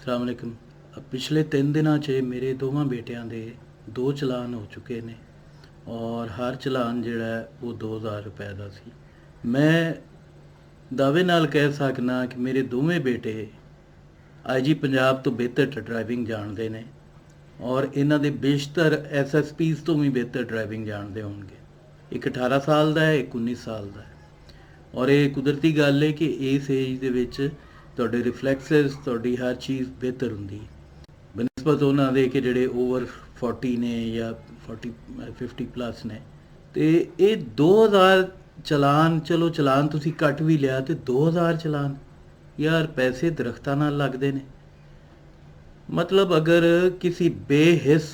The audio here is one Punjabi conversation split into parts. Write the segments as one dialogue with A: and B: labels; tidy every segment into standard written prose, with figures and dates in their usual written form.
A: अस्सलाम वालेकुम। पिछले 3 ਦਿਨਾਂ 'ਚ ਮੇਰੇ ਦੋਵਾਂ ਬੇਟਿਆਂ ਦੇ 2 ਚਲਾਨ ਹੋ ਚੁੱਕੇ ਨੇ ਔਰ ਹਰ ਚਲਾਨ ਜਿਹੜਾ ਹੈ ਉਹ 2000 ਰੁਪਏ ਦਾ ਸੀ। ਮੈਂ ਦਾਅਵੇ ਨਾਲ ਕਹਿ ਸਕਦਾ ਕਿ ਮੇਰੇ ਦੋਵੇਂ ਬੇਟੇ ਆਈਜੀ ਪੰਜਾਬ ਤੋਂ ਬਿਹਤਰ ਡਰਾਈਵਿੰਗ ਜਾਣਦੇ ਨੇ ਔਰ ਇਹਨਾਂ ਦੇ ਬੇਸ਼ਤਰ ਐਸਐਸਪੀਜ਼ ਤੋਂ ਵੀ ਬਿਹਤਰ ਡਰਾਈਵਿੰਗ ਜਾਣਦੇ ਹੋਣਗੇ। ਇੱਕ 18 ਸਾਲ ਦਾ ਹੈ, ਇੱਕ 19 ਸਾਲ ਦਾ ਹੈ ਔਰ ਇਹ ਕੁਦਰਤੀ ਗੱਲ ਹੈ ਕਿ ਇਸ ਏਜ ਦੇ ਵਿੱਚ ਤੁਹਾਡੇ ਰਿਫਲੈਕਸਸ ਤੁਹਾਡੀ ਹਰ ਚੀਜ਼ ਬਿਹਤਰ ਹੁੰਦੀ ਬਨਿਸਬਤ ਉਹਨਾਂ ਦੇ ਕਿ ਜਿਹੜੇ ਓਵਰ 40 ਨੇ ਜਾਂ 50 ਪਲੱਸ ਨੇ। ਅਤੇ ਇਹ 2000 ਚਲਾਨ, ਚਲੋ ਚਲਾਨ ਤੁਸੀਂ ਕੱਟ ਵੀ ਲਿਆ ਅਤੇ 2000 ਚਲਾਨ ਯਾਰ ਪੈਸੇ ਦਰਖਤਾਂ ਨਾਲ ਲੱਗਦੇ ਨੇ। ਮਤਲਬ ਅਗਰ ਕਿਸੇ ਬੇਹਿੱਸ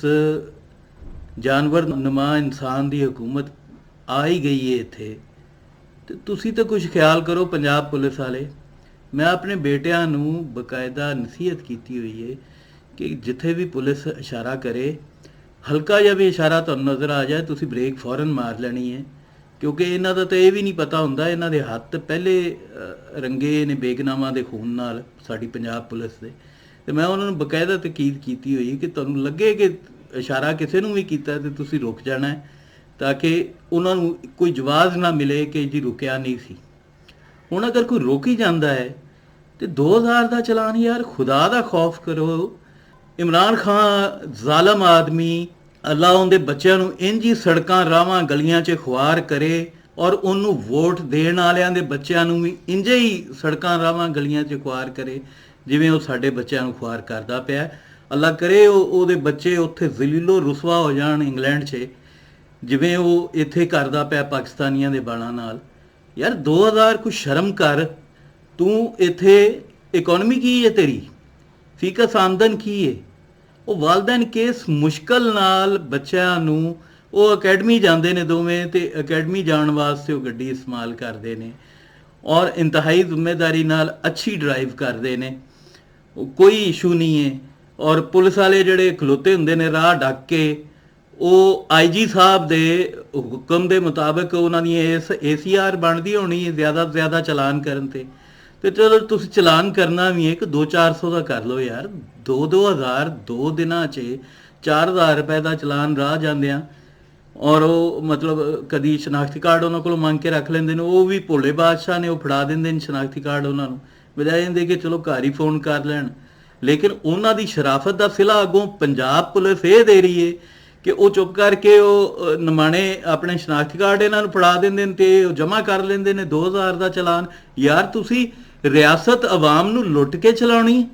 A: ਜਾਨਵਰ ਨੁਮਾ ਇਨਸਾਨ ਦੀ ਹਕੂਮਤ ਆ ਹੀ ਗਈ ਹੈ ਇੱਥੇ, ਅਤੇ ਤੁਸੀਂ ਤਾਂ ਕੁਛ ਖਿਆਲ ਕਰੋ ਪੰਜਾਬ ਪੁਲਿਸ ਵਾਲੇ। ਮੈਂ ਆਪਣੇ ਬੇਟਿਆਂ ਨੂੰ ਬਕਾਇਦਾ ਨਸੀਹਤ ਕੀਤੀ ਹੋਈ ਹੈ ਕਿ ਜਿੱਥੇ ਵੀ ਪੁਲਿਸ ਇਸ਼ਾਰਾ ਕਰੇ, ਹਲਕਾ ਜਿਹਾ ਵੀ ਇਸ਼ਾਰਾ ਤੁਹਾਨੂੰ ਨਜ਼ਰ ਆ ਜਾਏ, ਤੁਸੀਂ ਬ੍ਰੇਕ ਫੌਰਨ ਮਾਰ ਲੈਣੀ ਹੈ, ਕਿਉਂਕਿ ਇਹਨਾਂ ਦਾ ਤਾਂ ਇਹ ਵੀ ਨਹੀਂ ਪਤਾ ਹੁੰਦਾ, ਇਹਨਾਂ ਦੇ ਹੱਥ ਪਹਿਲੇ ਰੰਗੇ ਨੇ ਬੇਗਨਾਮਾਂ ਦੇ ਖੂਨ ਨਾਲ ਸਾਡੀ ਪੰਜਾਬ ਪੁਲਿਸ ਦੇ। ਅਤੇ ਮੈਂ ਉਹਨਾਂ ਨੂੰ ਬਕਾਇਦਾ ਤਕੀਦ ਕੀਤੀ ਹੋਈ ਕਿ ਤੁਹਾਨੂੰ ਲੱਗੇ ਕਿ ਇਸ਼ਾਰਾ ਕਿਸੇ ਨੂੰ ਵੀ ਕੀਤਾ ਅਤੇ ਤੁਸੀਂ ਰੁਕ ਜਾਣਾ ਹੈ, ਤਾਂ ਕਿ ਉਹਨਾਂ ਨੂੰ ਕੋਈ ਜਵਾਬ ਨਾ ਮਿਲੇ ਕਿ ਜੀ ਰੁਕਿਆ ਨਹੀਂ ਸੀ। ਹੁਣ ਅਗਰ ਕੋਈ ਰੁਕ ਹੀ ਜਾਂਦਾ ਹੈ ਤੇ 2000 ਦਾ ਚਲਾਨ, ਯਾਰ ਖੁਦਾ ਦਾ ਖੌਫ ਕਰੋ। ਇਮਰਾਨ ਖਾਨ ਜ਼ਾਲਮ ਆਦਮੀ ਅੱਲਾ ਉਹਦੇ ਬੱਚਿਆਂ ਨੂੰ ਇੰਝ ਹੀ ਸੜਕਾਂ ਰਾਹਾਂ ਗਲੀਆਂ 'ਚ ਖੁਆਰ ਕਰੇ ਔਰ ਉਹਨੂੰ ਵੋਟ ਦੇਣ ਵਾਲਿਆਂ ਦੇ ਬੱਚਿਆਂ ਨੂੰ ਵੀ ਇੰਝ ਹੀ ਸੜਕਾਂ ਰਾਹਾਂ ਗਲੀਆਂ 'ਚ ਖੁਆਰ ਕਰੇ ਜਿਵੇਂ ਉਹ ਸਾਡੇ ਬੱਚਿਆਂ ਨੂੰ ਖੁਆਰ ਕਰਦਾ ਪਿਆ। ਅੱਲਾ ਕਰੇ ਉਹਦੇ ਬੱਚੇ ਉੱਥੇ ਜ਼ਲੀਲੋ ਰੁਸਵਾ ਹੋ ਜਾਣ ਇੰਗਲੈਂਡ 'ਚ, ਜਿਵੇਂ ਉਹ ਇੱਥੇ ਕਰਦਾ ਪਿਆ ਪਾਕਿਸਤਾਨੀਆਂ ਦੇ ਬਾਲਾਂ ਨਾਲ। ਯਾਰ 2000 ਕੁਛ ਸ਼ਰਮ ਕਰ। ਤੂੰ ਇੱਥੇ ਇਕੋਨਮੀ ਕੀ ਹੈ ਤੇਰੀ, ਫੀਕਸ ਆਮਦਨ ਕੀ ਹੈ? ਉਹ ਵਾਲਦੈਨ ਕਿਸ ਮੁਸ਼ਕਲ ਨਾਲ ਬੱਚਿਆਂ ਨੂੰ, ਉਹ ਅਕੈਡਮੀ ਜਾਂਦੇ ਨੇ ਦੋਵੇਂ, ਅਤੇ ਅਕੈਡਮੀ ਜਾਣ ਵਾਸਤੇ ਉਹ ਗੱਡੀ ਇਸਤੇਮਾਲ ਕਰਦੇ ਨੇ ਔਰ ਇੰਤਹਾਈ ਜ਼ਿੰਮੇਦਾਰੀ ਨਾਲ ਅੱਛੀ ਡਰਾਈਵ ਕਰਦੇ ਨੇ, ਕੋਈ ਇਸ਼ੂ ਨਹੀਂ ਹੈ। ਔਰ ਪੁਲਿਸ ਵਾਲੇ ਜਿਹੜੇ ਖਲੋਤੇ ਹੁੰਦੇ ਨੇ ਰਾਹ ਢੱਕ ਕੇ, ਉਹ ਆਈਜੀ ਸਾਹਿਬ ਦੇ ਹੁਕਮ ਦੇ ਮੁਤਾਬਕ ਉਹਨਾਂ ਦੀ ਇਸ ACR ਬਣਦੀ ਹੋਣੀ ਹੈ ਜ਼ਿਆਦਾ ਤੋਂ ਜ਼ਿਆਦਾ ਚਲਾਨ ਕਰਨ 'ਤੇ। ਅਤੇ ਚਲੋ ਤੁਸੀਂ ਚਲਾਨ ਕਰਨਾ ਵੀ ਹੈ ਕਿ 200-400 ਦਾ ਕਰ ਲਓ ਯਾਰ। 2-2000 2 ਦਿਨਾਂ 'ਚ 4000 ਰੁਪਏ ਦਾ ਚਲਾਨ ਰਾਹ ਜਾਂਦਿਆਂ। ਔਰ ਉਹ ਮਤਲਬ ਕਦੀ ਸ਼ਨਾਖਤੀ ਕਾਰਡ ਉਹਨਾਂ ਕੋਲੋਂ ਮੰਗ ਕੇ ਰੱਖ ਲੈਂਦੇ ਨੇ, ਉਹ ਵੀ ਭੋਲੇ ਬਾਦਸ਼ਾਹ ਨੇ, ਉਹ ਫੜਾ ਦਿੰਦੇ ਨੇ ਸ਼ਨਾਖਤੀ ਕਾਰਡ ਉਹਨਾਂ ਨੂੰ, ਬਜਾਏ ਜਾਂਦੇ ਕਿ ਚਲੋ ਘਰ ਹੀ ਫੋਨ ਕਰ ਲੈਣ। ਲੇਕਿਨ ਉਹਨਾਂ ਦੀ ਸ਼ਰਾਫਤ ਦਾ ਸਿਲਾ ਅੱਗੋਂ ਪੰਜਾਬ ਪੁਲਿਸ ਇਹ ਦੇ ਰਹੀ ਹੈ ਕਿ ਉਹ ਚੁੱਪ ਕਰਕੇ ਉਹ ਨਿਮਾਣੇ ਆਪਣੇ ਸ਼ਨਾਖਤੀ ਕਾਰਡ ਇਹਨਾਂ ਨੂੰ ਫੜਾ ਦਿੰਦੇ ਨੇ ਅਤੇ ਉਹ ਜਮ੍ਹਾਂ ਕਰ ਲੈਂਦੇ ਨੇ 2000 ਦਾ ਚਲਾਨ। ਯਾਰ ਤੁਸੀਂ ਰਿਆਸਤ ਆਵਾਮ ਨੂੰ ਲੁੱਟ ਕੇ ਚਲਾਉਣੀ,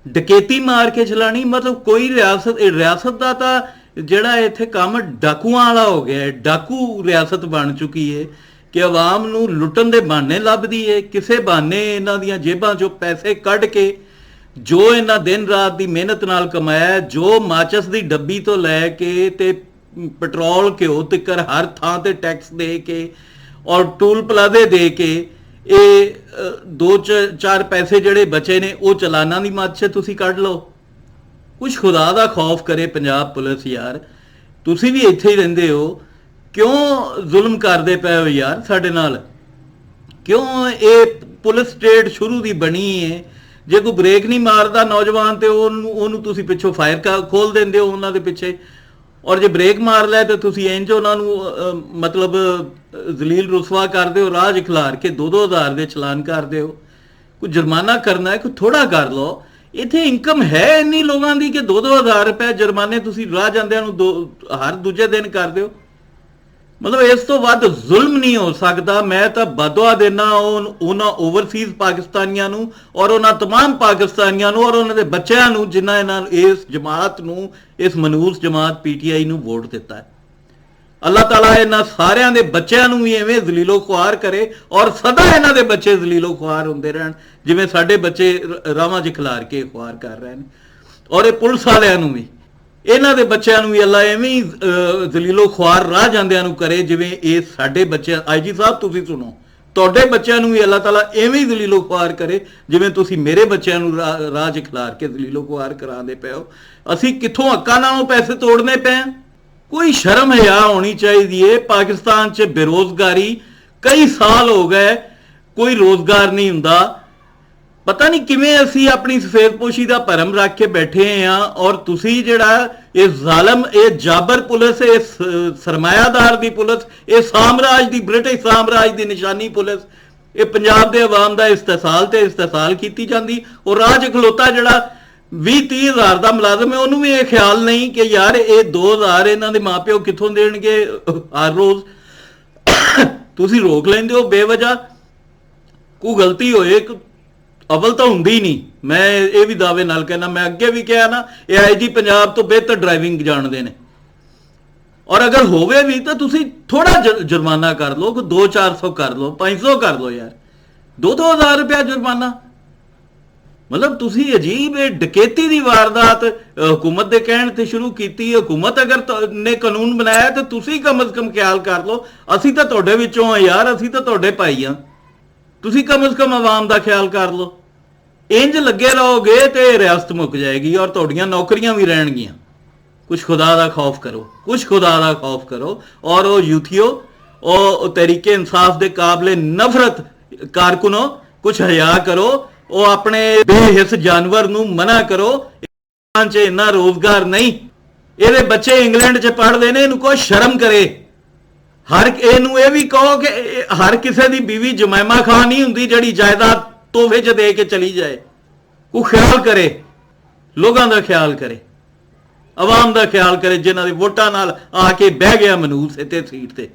A: ਡਕੈਤੀ ਮਾਰ ਕੇ ਚਲਾਉਣੀ, ਮਤਲਬ ਕੋਈ ਰਿਆਸਤ ਦਾ ਤਾਂ ਜਿਹੜਾ ਇੱਥੇ ਕੰਮ ਡਾਕੂਆਂ ਵਾਲਾ ਹੋ ਗਿਆ ਹੈ। ਡਾਕੂ ਰਿਆਸਤ ਬਣ ਚੁੱਕੀ ਹੈ ਕਿ ਆਵਾਮ ਨੂੰ ਲੁੱਟਣ ਦੇ ਬਹਾਨੇ ਲੱਭਦੀ ਹੈ, ਕਿਸੇ ਬਹਾਨੇ ਇਹਨਾਂ ਦੀਆਂ ਜੇਬਾਂ 'ਚੋਂ ਪੈਸੇ ਕੱਢ ਕੇ ਜੋ ਇਹਨਾਂ ਦਿਨ ਰਾਤ ਦੀ ਮਿਹਨਤ ਨਾਲ ਕਮਾਇਆ, ਜੋ ਮਾਚਸ ਦੀ ਡੱਬੀ ਤੋਂ ਲੈ ਕੇ ਤੇ ਪੈਟਰੋਲ ਘਿਓ ਤੱਕ ਹਰ ਥਾਂ ਤੇ ਟੈਕਸ ਦੇ ਕੇ ਔਰ ਟੂਲ ਪਲਾਜ਼ੇ ਦੇ ਕੇ, ਇਹ 2-4 ਪੈਸੇ ਜਿਹੜੇ ਬਚੇ ਨੇ ਉਹ ਚਲਾਨਾਂ ਦੀ ਮੱਦ 'ਚ ਤੁਸੀਂ ਕੱਢ ਲਓ। ਕੁਛ ਖੁਦਾ ਦਾ ਖੌਫ ਕਰੇ ਪੰਜਾਬ ਪੁਲਿਸ। ਯਾਰ ਤੁਸੀਂ ਵੀ ਇੱਥੇ ਹੀ ਰਹਿੰਦੇ ਹੋ, ਕਿਉਂ ਜ਼ੁਲਮ ਕਰਦੇ ਪਏ ਹੋ ਯਾਰ ਸਾਡੇ ਨਾਲ? ਕਿਉਂ ਇਹ ਪੁਲਿਸ ਸਟੇਟ ਸ਼ੁਰੂ ਦੀ ਬਣੀ ਹੈ? ਜੇ ਕੋਈ ਬ੍ਰੇਕ ਨਹੀਂ ਮਾਰਦਾ ਨੌਜਵਾਨ ਤੇ ਉਹਨੂੰ ਤੁਸੀਂ ਪਿੱਛੋਂ ਫਾਇਰ ਖੋਲ ਦਿੰਦੇ ਹੋ ਉਹਨਾਂ ਦੇ ਪਿੱਛੇ, ਔਰ ਜੇ ਬ੍ਰੇਕ ਮਾਰ ਲੈ ਤਾਂ ਤੁਸੀਂ ਇੰਝ ਉਹਨਾਂ ਨੂੰ ਮਤਲਬ ਜ਼ਲੀਲ ਰੁਸਵਾ ਕਰਦੇ ਹੋ, ਰਾਹ 'ਚ ਖਿਲਾਰ ਕੇ 2-2000 ਦੇ ਚਲਾਨ ਕਰਦੇ ਹੋ। ਕੋਈ ਜੁਰਮਾਨਾ ਕਰਨਾ ਹੈ, ਕੋਈ ਥੋੜ੍ਹਾ ਕਰ ਲਓ। ਇੱਥੇ ਇਨਕਮ ਹੈ ਇੰਨੀ ਲੋਕਾਂ ਦੀ ਕਿ 2-2000 ਰੁਪਏ ਜੁਰਮਾਨੇ ਤੁਸੀਂ ਰਾਹ ਜਾਂਦਿਆਂ ਨੂੰ ਹਰ ਦੂਜੇ ਦਿਨ ਕਰਦੇ ਹੋ। ਮਤਲਬ ਇਸ ਤੋਂ ਵੱਧ ਜ਼ੁਲਮ ਨਹੀਂ ਹੋ ਸਕਦਾ। ਮੈਂ ਤਾਂ ਬਦਦੁਆ ਦੇਣਾ ਉਹਨਾਂ ਓਵਰਸੀਜ਼ ਪਾਕਿਸਤਾਨੀਆਂ ਨੂੰ ਔਰ ਉਹਨਾਂ ਤਮਾਮ ਪਾਕਿਸਤਾਨੀਆਂ ਨੂੰ ਔਰ ਉਹਨਾਂ ਦੇ ਬੱਚਿਆਂ ਨੂੰ ਜਿਨ੍ਹਾਂ ਇਹਨਾਂ ਇਸ ਜਮਾਤ ਨੂੰ, ਇਸ ਮਨੂਸ ਜਮਾਤ PTI ਨੂੰ ਵੋਟ ਦਿੱਤਾ ਹੈ। ਅੱਲਾਹ ਤਾਲਾ ਇਹਨਾਂ ਸਾਰਿਆਂ ਦੇ ਬੱਚਿਆਂ ਨੂੰ ਵੀ ਐਵੇਂ ਜ਼ਲੀਲੋ ਖੁਆਰ ਕਰੇ ਔਰ ਸਦਾ ਇਹਨਾਂ ਦੇ ਬੱਚੇ ਜ਼ਲੀਲੋ ਖੁਆਰ ਹੁੰਦੇ ਰਹਿਣ ਜਿਵੇਂ ਸਾਡੇ ਬੱਚੇ ਰਾਵਾਂ 'ਚ ਖਿਲਾਰ ਕੇ ਖੁਆਰ ਕਰ ਰਹੇ ਨੇ। ਔਰ ਇਹ ਪੁਲਿਸ ਵਾਲਿਆਂ ਨੂੰ ਵੀ, ਇਹਨਾਂ ਦੇ ਬੱਚਿਆਂ ਨੂੰ ਵੀ ਅੱਲਾ ਐਵੇਂ ਹੀ ਜ਼ਲੀਲੋ ਖੁਆਰ ਰਾਹ ਜਾਂਦਿਆਂ ਨੂੰ ਕਰੇ ਜਿਵੇਂ ਇਹ ਸਾਡੇ ਬੱਚੇ। ਆਈਜੀ ਸਾਹਿਬ ਤੁਸੀਂ ਸੁਣੋ, ਤੁਹਾਡੇ ਬੱਚਿਆਂ ਨੂੰ ਵੀ ਅੱਲਾਹ ਤਾਲਾ ਐਵੇਂ ਹੀ ਜ਼ਲੀਲੋ ਖੁਆਰ ਕਰੇ ਜਿਵੇਂ ਤੁਸੀਂ ਮੇਰੇ ਬੱਚਿਆਂ ਨੂੰ ਰਾਹ 'ਚ ਖਿਲਾਰ ਕੇ ਜ਼ਲੀਲੋ ਖੁਆਰ ਕਰਾਉਂਦੇ ਪਏ ਹੋ। ਅਸੀਂ ਕਿੱਥੋਂ ਹੱਕਾਂ ਨਾਲੋਂ ਪੈਸੇ ਤੋੜਨੇ ਪਏ ਹਾਂ? ਕੋਈ ਸ਼ਰਮ ਹਿਆ ਹੋਣੀ ਚਾਹੀਦੀ ਹੈ। ਪਾਕਿਸਤਾਨ 'ਚ ਬੇਰੋਜ਼ਗਾਰੀ ਕਈ ਸਾਲ ਹੋ ਗਏ, ਕੋਈ ਰੋਜ਼ਗਾਰ ਨਹੀਂ ਹੁੰਦਾ। ਪਤਾ ਨਹੀਂ ਕਿਵੇਂ ਅਸੀਂ ਆਪਣੀ ਸਫੇਦਪੋਸ਼ੀ ਦਾ ਭਰਮ ਰੱਖ ਕੇ ਬੈਠੇ ਆ, ਔਰ ਤੁਸੀਂ ਜਿਹੜਾ ਇਹ ਜ਼ਾਲਮ, ਇਹ ਜਾਬਰ ਪੁਲਿਸ, ਇਹ ਸਰਮਾਇਆਦਾਰ ਦੀ ਪੁਲਿਸ, ਇਹ ਸਾਮਰਾਜ ਦੀ, ਬ੍ਰਿਟਿਸ਼ ਸਾਮਰਾਜ ਦੀ ਨਿਸ਼ਾਨੀ ਪੁਲਿਸ, ਇਹ ਪੰਜਾਬ ਦੇ ਆਵਾਮ ਦਾ ਇਸਤਿਸਾਲ ਤੇ ਇਸਤਿਸਾਲ ਕੀਤੀ ਜਾਂਦੀ। ਔਰ ਰਾਜ ਖਲੋਤਾ ਜਿਹੜਾ 20-30 ਹਜ਼ਾਰ ਦਾ ਮੁਲਾਜ਼ਮ ਹੈ, ਉਹਨੂੰ ਵੀ ਇਹ ਖਿਆਲ ਨਹੀਂ ਕਿ ਯਾਰ ਇਹ 2000 ਇਹਨਾਂ ਦੇ ਮਾਪਿਓ ਕਿੱਥੋਂ ਦੇਣਗੇ ਹਰ ਰੋਜ਼। ਤੁਸੀਂ ਰੋਕ ਲੈਂਦੇ ਹੋ ਬੇਵਜ੍ਹਾ। ਕੋਈ ਗਲਤੀ ਹੋਏ ਅਵਲ ਤਾਂ ਹੁੰਦੀ ਨਹੀਂ, ਮੈਂ ਇਹ ਵੀ ਦਾਅਵੇ ਨਾਲ ਕਹਿਣਾ, ਮੈਂ ਅੱਗੇ ਵੀ ਕਿਹਾ ਨਾ, ਇਹ ਆਈਜੀ ਪੰਜਾਬ ਤੋਂ ਬਿਹਤਰ ਡਰਾਈਵਿੰਗ ਜਾਣਦੇ ਨੇ। ਔਰ ਅਗਰ ਹੋਵੇ ਵੀ ਤਾਂ ਤੁਸੀਂ ਥੋੜਾ ਜੁਰਮਾਨਾ ਕਰ ਲਓ, 200-400 ਕਰ ਲਓ, 500 ਕਰ ਲਓ ਯਾਰ, 2-2000 ਰੁਪਇਆ ਜੁਰਮਾਨਾ। ਮਤਲਬ ਤੁਸੀਂ ਅਜੀਬ ਇਹ ਡਕੈਤੀ ਦੀ ਵਾਰਦਾਤ ਹੁਕੂਮਤ ਦੇ ਕਹਿਣ ਤੇ ਸ਼ੁਰੂ ਕੀਤੀ। ਹੁਕੂਮਤ ਅਗਰ ਨੇ ਕਾਨੂੰਨ ਬਣਾਇਆ ਤਾਂ ਤੁਸੀਂ ਕਮ ਅਜ਼ ਕਮ ਖਿਆਲ ਕਰ ਲਓ, ਅਸੀਂ ਤਾਂ ਤੁਹਾਡੇ ਵਿੱਚੋਂ ਆ ਯਾਰ, ਅਸੀਂ ਤਾਂ ਤੁਹਾਡੇ ਭਾਈ ਆ, ਤੁਸੀਂ ਕਮ ਅਜ਼ ਕਮ ਆਵਾਮ ਦਾ ਖਿਆਲ ਕਰ ਲਓ। ਇੰਜ ਲੱਗੇ ਰਹੋਗੇ ਤੇ ਰਿਆਸਤ ਮੁੱਕ ਜਾਏਗੀ ਔਰ ਤੁਹਾਡੀਆਂ ਨੌਕਰੀਆਂ ਵੀ ਰਹਿਣਗੀਆਂ। ਕੁਛ ਖੁਦਾ ਦਾ ਖੌਫ ਕਰੋ, ਕੁਛ ਖੁਦਾ ਦਾ ਖੌਫ ਕਰੋ। ਔਰ ਉਹ ਯੂਥੀਓ, ਉਹ ਤਰੀਕੇ ਇਨਸਾਫ ਦੇ ਕਾਬਲੇ ਨਫ਼ਰਤ ਕਾਰਕੁਨੋ, ਕੁਛ ਹਯਾ ਕਰੋ। ਉਹ ਆਪਣੇ ਬੇਹਿੱਸ ਜਾਨਵਰ ਨੂੰ ਮਨਾ ਕਰੋ। ਚ ਇੰਨਾ ਰੋਜ਼ਗਾਰ ਨਹੀਂ, ਇਹਦੇ ਬੱਚੇ ਇੰਗਲੈਂਡ 'ਚ ਪੜ੍ਹਦੇ ਨੇ, ਇਹਨੂੰ ਕੋਈ ਸ਼ਰਮ ਕਰੇ। ਇਹਨੂੰ ਇਹ ਵੀ ਕਹੋ ਕਿ ਹਰ ਕਿਸੇ ਦੀ ਬੀਵੀ ਜਮੈਮਾ ਖਾਨ ਨਹੀਂ ਹੁੰਦੀ ਜਿਹੜੀ ਜਾਇਦਾਦ ਤੋਹਫੇ 'ਚ ਦੇ ਕੇ ਚਲੀ ਜਾਏ। ਉਹ ਖਿਆਲ ਕਰੇ, ਲੋਕਾਂ ਦਾ ਖਿਆਲ ਕਰੇ, ਆਵਾਮ ਦਾ ਖਿਆਲ ਕਰੇ, ਜਿਨ੍ਹਾਂ ਦੇ ਵੋਟਾਂ ਨਾਲ ਆ ਕੇ ਬਹਿ ਗਿਆ ਮਨੂਸ ਇੱਥੇ ਸੀਟ ਤੇ।